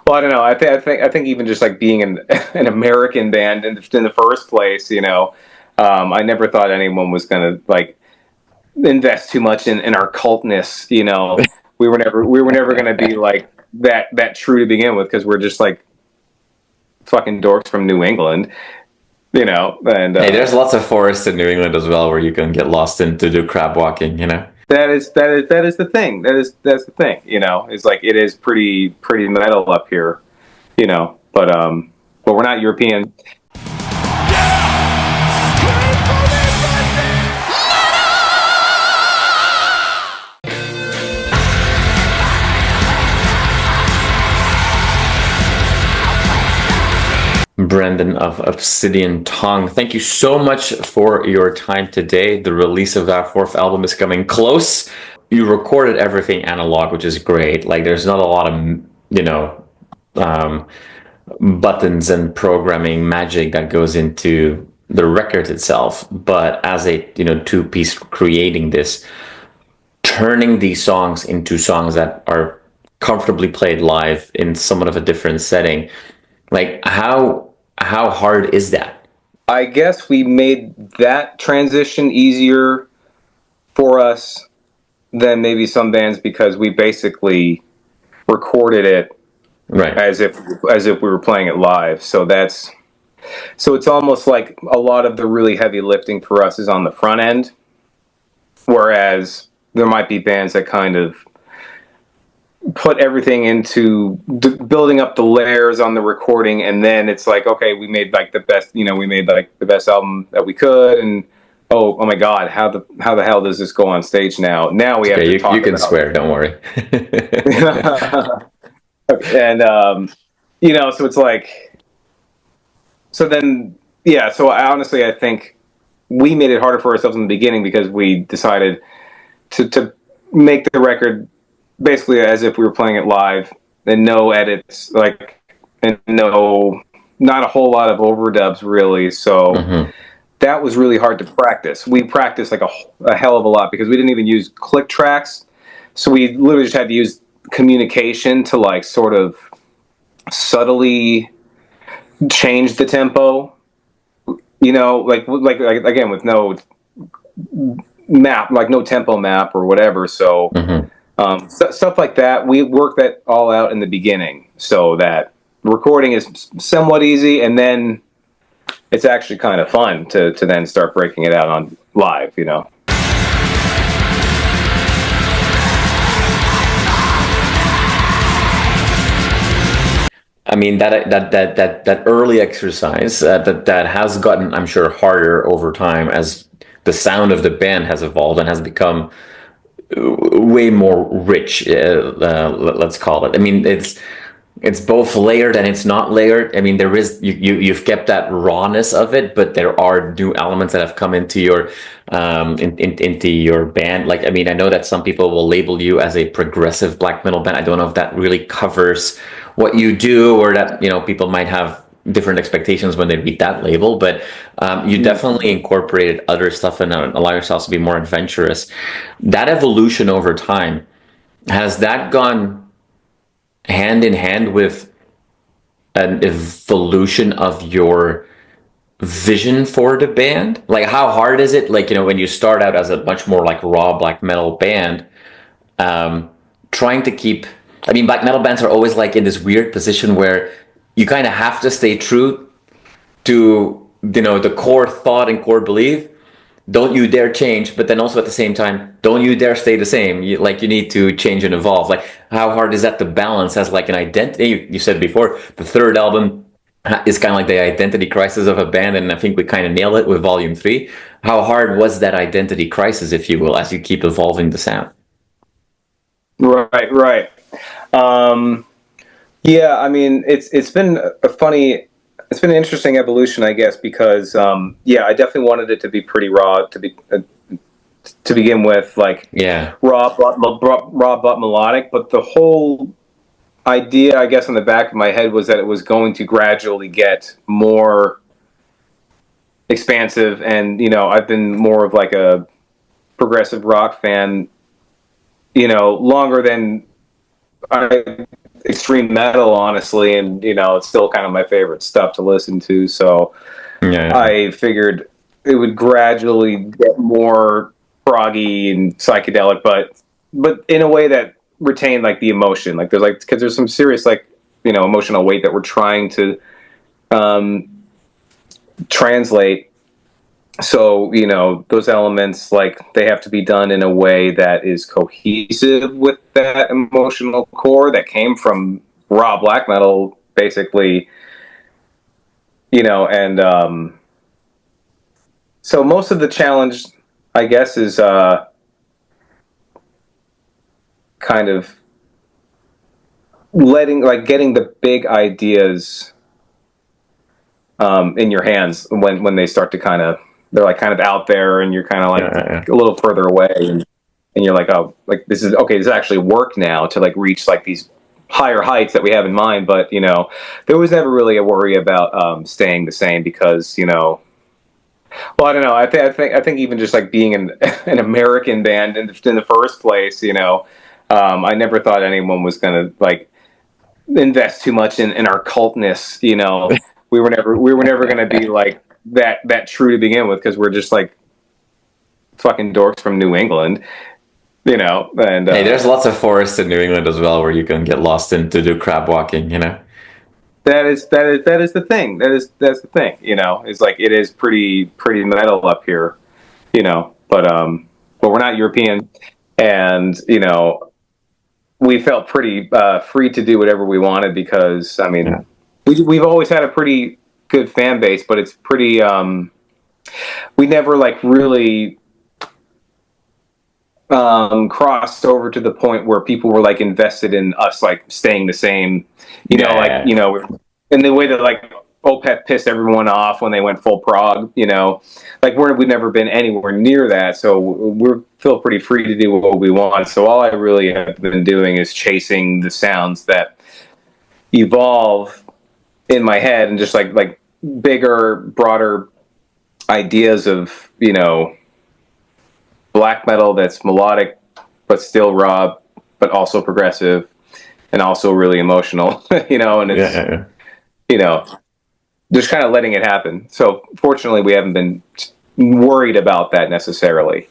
Well, I don't know. I think even just like being an American band in the first place, I never thought anyone was gonna like invest too much in our cultness. We were never gonna be like that true to begin with, because we're just like fucking dorks from New England, and Hey, there's lots of forests in New England as well where you can get lost in to do crab walking, you know? that is the thing. That's the thing. It's like it is pretty metal up here, but we're not European. Brendan of Obsidian Tongue, thank you so much for your time today. The release of that fourth album is coming close. You recorded everything analog, which is great. Like, there's not a lot of, um, buttons and programming magic that goes into the record itself. But as a, two-piece creating this, turning these songs into songs that are comfortably played live in somewhat of a different setting, like how hard is that? I guess we made that transition easier for us than maybe some bands, because we basically recorded it Right. as if we were playing it live. So it's almost like a lot of the really heavy lifting for us is on the front end, whereas there might be bands that kind of put everything into building up the layers on the recording, and then it's like, okay, we made like the best, the best album that we could, and oh my god, how the hell does this go on stage now we have Okay, to talk you can about swear, don't worry. and so it's like, so then, yeah, so I think we made it harder for ourselves in the beginning, because we decided to make the record basically as if we were playing it live, and no edits, and not a whole lot of overdubs really. So that was really hard to practice. We practiced like a hell of a lot, because we didn't even use click tracks. So we literally just had to use communication to like sort of subtly change the tempo, like again, with no map, like no tempo map or whatever. So stuff like that, we worked that all out in the beginning, so that recording is somewhat easy, and then it's actually kind of fun to then start breaking it out on live. I mean, that early exercise, that has gotten, I'm sure, harder over time as the sound of the band has evolved and has become way more rich. Let's call it. I mean, it's both layered and it's not layered. I mean, there is you've kept that rawness of it, but there are new elements that have come into your into your band. Like, I mean, I know that some people will label you as a progressive black metal band. I don't know if that really covers what you do, or that people might have different expectations when they read that label. But you definitely incorporated other stuff and allow yourselves to be more adventurous. That evolution over time, has that gone hand in hand with an evolution of your vision for the band? Like, how hard is it, like, when you start out as a much more like raw black metal band, trying to keep, I mean, black metal bands are always like in this weird position where you kind of have to stay true to the core thought and core belief. Don't you dare change, but then also at the same time, don't you dare stay the same. You need to change and evolve. Like, how hard is that to balance as like an identity? You said before, the third album is kind of like the identity crisis of a band, and I think we kind of nailed it with Volume 3. How hard was that identity crisis, if you will, as you keep evolving the sound? Right. Yeah, I mean, it's been it's been an interesting evolution, I guess, because yeah, I definitely wanted it to be pretty raw to begin with, like, Yeah. raw but melodic. But the whole idea, I guess, in the back of my head was that it was going to gradually get more expansive, and I've been more of like a progressive rock fan, longer than I extreme metal, honestly, and it's still kind of my favorite stuff to listen to. So I figured it would gradually get more proggy and psychedelic, but in a way that retained like the emotion. Like there's like because there's some serious like emotional weight that we're trying to translate. So those elements, like they have to be done in a way that is cohesive with that emotional core that came from raw black metal, basically. And so most of the challenge, I guess, is kind of getting the big ideas in your hands when they start to they're like kind of out there, and you're kind of like a little further away, and you're like, oh, like this is okay. This actually work now to like reach like these higher heights that we have in mind. But there was never really a worry about staying the same because well, I don't know. I think even just like being an American band in the first place, I never thought anyone was gonna like invest too much in our cultness. We were never gonna be like that true to begin with, because we're just like fucking dorks from New England, and hey, there's lots of forests in New England as well where you can get lost in to do crab walking, that is the thing. That's the thing, is like it is pretty metal up here, but we're not European, and we felt pretty free to do whatever we wanted, because I mean we've always had a pretty good fan base, but it's pretty we never like really crossed over to the point where people were like invested in us like staying the same, in the way that like Opeth pissed everyone off when they went full prog, like we've never been anywhere near that, so we feel pretty free to do what we want. So all I really have been doing is chasing the sounds that evolve in my head, and just like bigger, broader ideas of black metal that's melodic but still raw, but also progressive and also really emotional. And it's just kind of letting it happen. So fortunately we haven't been worried about that necessarily.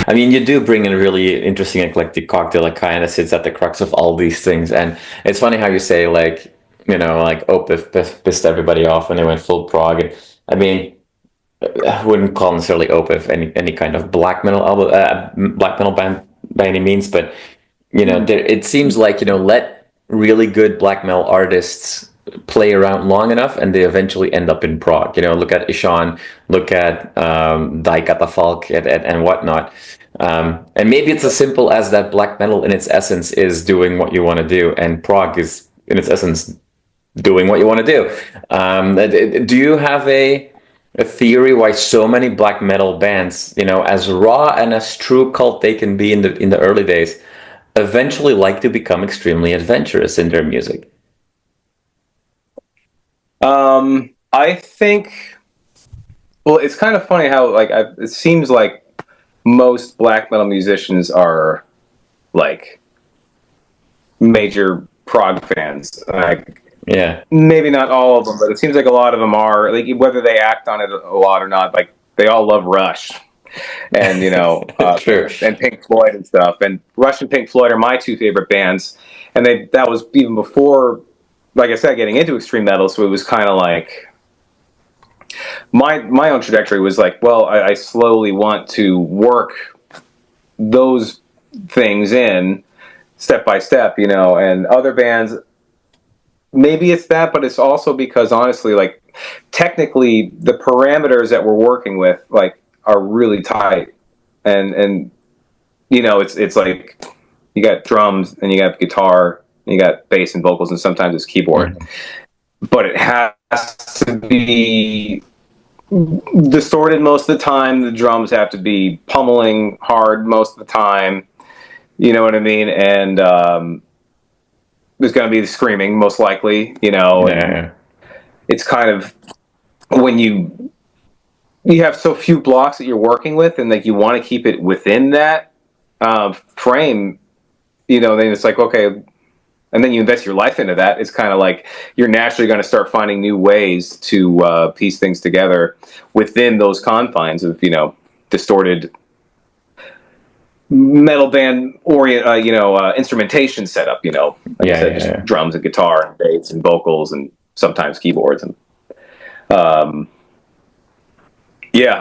I mean, you do bring in a really interesting eclectic cocktail that kind of sits at the crux of all these things. And it's funny how you say, like, like Opeth pissed everybody off when they went full prog. And, I mean, I wouldn't call necessarily Opeth any kind of black metal album, black metal band by any means, but it seems like let really good black metal artists play around long enough, and they eventually end up in prog. Look at Ishan, look at Die Catafalque and whatnot. And maybe it's as simple as that black metal in its essence is doing what you want to do, and prog is in its essence doing what you want to do. Do you have a theory why so many black metal bands, as raw and as true cult they can be in the early days, eventually like to become extremely adventurous in their music? I think, well, it's kind of funny how like it seems like most black metal musicians are like major prog fans. Like, maybe not all of them, but it seems like a lot of them are. Like, whether they act on it a lot or not, like they all love Rush, and Sure. and Pink Floyd and stuff. And Rush and Pink Floyd are my two favorite bands, and that was even before, like I said, getting into extreme metal. So it was kind of like my own trajectory was like, well, I slowly want to work those things in step by step, and other bands, maybe it's that, but it's also because honestly, like technically the parameters that we're working with like are really tight, and it's like you got drums and you got guitar and you got bass and vocals and sometimes it's keyboard, but it has to be distorted most of the time. The drums have to be pummeling hard most of the time. You know what I mean? And there's going to be the screaming most likely. And it's kind of when you you have so few blocks that you're working with, and like you want to keep it within that frame, then it's like, okay, and then you invest your life into that. It's kind of like you're naturally going to start finding new ways to piece things together within those confines of distorted metal band instrumentation setup. Like I said, just drums and guitar and bass and vocals and sometimes keyboards and I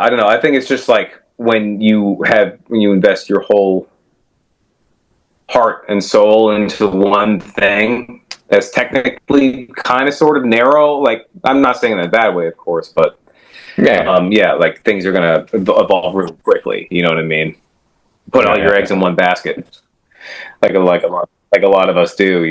don't know. I think it's just like when you invest your whole heart and soul into one thing that's technically kind of sort of narrow. Like, I'm not saying in a bad way, of course, but like things are gonna evolve really quickly. You know what I mean? Put all your eggs in one basket, like a lot of us do.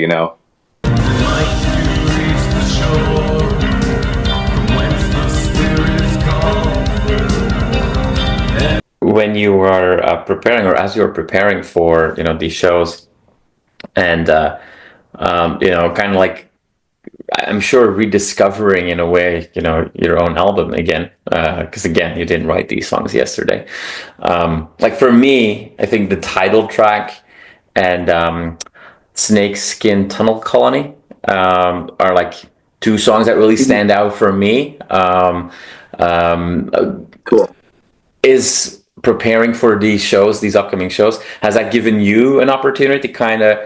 When you are preparing, or as you're preparing for these shows, and kind of like, I'm sure rediscovering in a way your own album again, because again, you didn't write these songs yesterday. Like for me, I think the title track and Snake Skin Tunnel Colony are like two songs that really stand out for me. Cool. Is preparing for these upcoming shows, has that given you an opportunity to kind of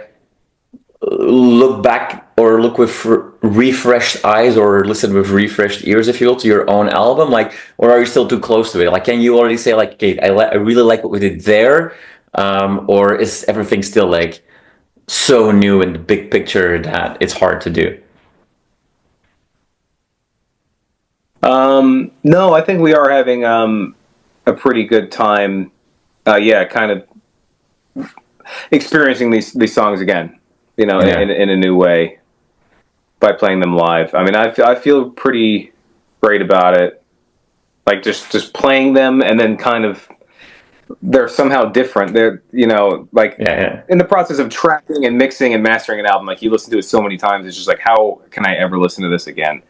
look back or look with refreshed eyes or listen with refreshed ears, if you will, to your own album? Like, or are you still too close to it? Like, can you already say like, okay, I really like what we did there? Or is everything still like so new in the big picture that it's hard to do? No, I think we are having a pretty good time. Kind of experiencing these songs again, in a new way by playing them live. I mean, I feel pretty great about it. Like just playing them, and then kind of they're somehow different. They're in the process of tracking and mixing and mastering an album. Like you listen to it so many times, it's just like, how can I ever listen to this again?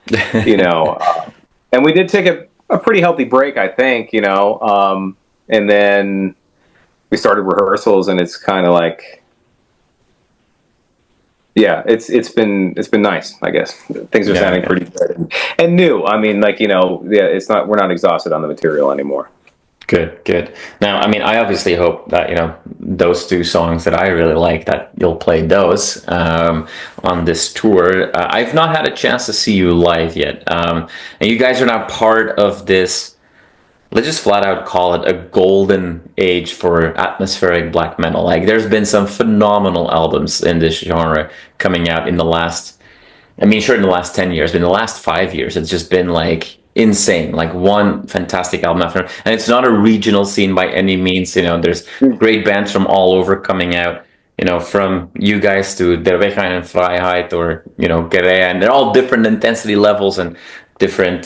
And we did take a pretty healthy break, I think, and then we started rehearsals, and it's kind of like, it's been nice, I guess. Things are sounding pretty good and new. I mean, like, we're not exhausted on the material anymore. Good. Now, I mean, I obviously hope that, those two songs that I really like, that you'll play those on this tour. I've not had a chance to see you live yet. And you guys are now part of this, let's just flat out call it a golden age for atmospheric black metal. Like, there's been some phenomenal albums in this genre coming out in the last, in the last 10 years, but in the last 5 years, it's just been like insane, like one fantastic album after another. And it's not a regional scene by any means. There's great bands from all over coming out, from you guys to Der Wegheim and Freiheit, or Gerea, and they're all different intensity levels and different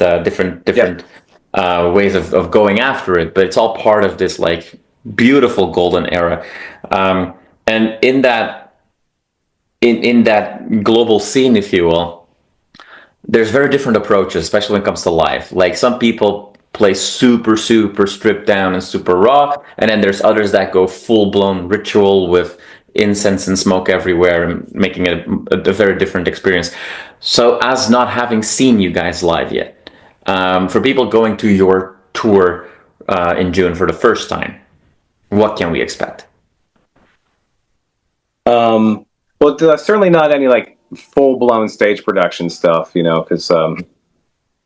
ways of going after it, but it's all part of this like beautiful golden era. And in that global scene, if you will, there's very different approaches, especially when it comes to live. Like, some people play super stripped down and super raw, and then there's others that go full-blown ritual with incense and smoke everywhere, and making it a very different experience. So, as not having seen you guys live yet, for people going to your tour in June for the first time, what can we expect? Well, certainly not any like full-blown stage production stuff, because I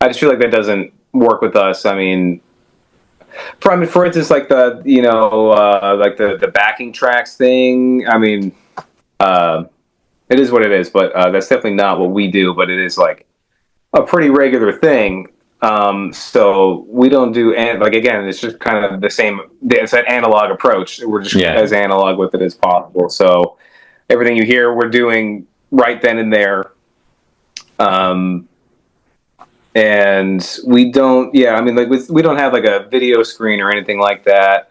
just feel like that doesn't work with us. I mean, for instance, like the like the backing tracks thing. I mean, it is what it is, but that's definitely not what we do. But it is like a pretty regular thing. So we don't do, like, again, it's just kind of the same. It's that analog approach. We're just as analog with it as possible. So everything you hear, we're doing right then and there. And we don't, I mean, like, we don't have like a video screen or anything like that.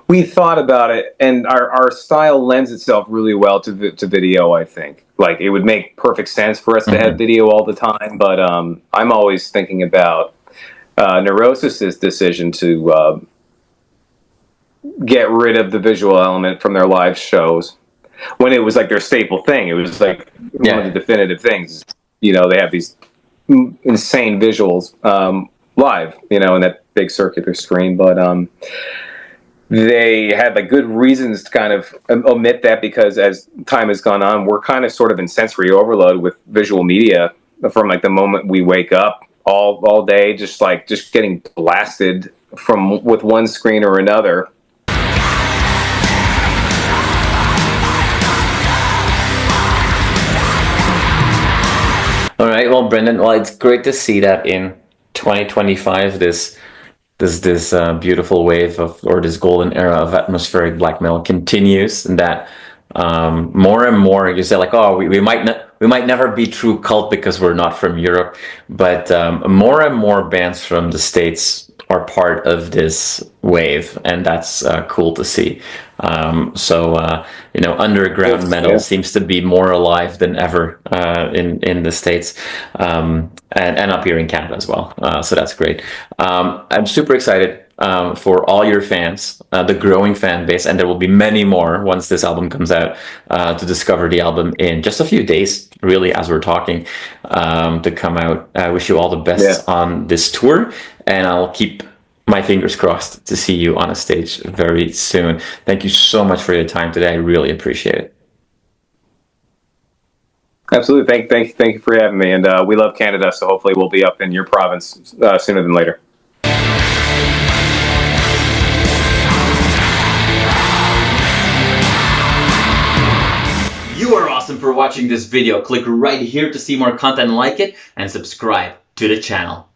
We thought about it, and our style lends itself really well to video, I think. Like, it would make perfect sense for us to have video all the time, but I'm always thinking about Neurosis' decision to get rid of the visual element from their live shows when it was like their staple thing. It was like one of the definitive things. You know, they have these insane visuals live, you know, in that big circular screen, but they had like good reasons to kind of omit that, because as time has gone on, we're kind of sort of in sensory overload with visual media from like the moment we wake up all day, just getting blasted from with one screen or another. All right, well, Brendan, well, it's great to see that in 2025, this beautiful wave of, or this golden era of atmospheric black metal continues, and that more and more you say like, oh, we might never be true cult because we're not from Europe, but more and more bands from the States are part of this wave, and that's cool to see. You know, underground metal seems to be more alive than ever in the States, and up here in Canada as well. So that's great. I'm super excited for all your fans, the growing fan base, and there will be many more once this album comes out, to discover the album in just a few days, really, as we're talking, to come out. I wish you all the best on this tour, and I'll keep my fingers crossed to see you on a stage very soon. Thank you so much for your time today. I really appreciate it. Absolutely. Thank you for having me. And we love Canada, so hopefully we'll be up in your province sooner than later. You are awesome for watching this video. Click right here to see more content like it and subscribe to the channel.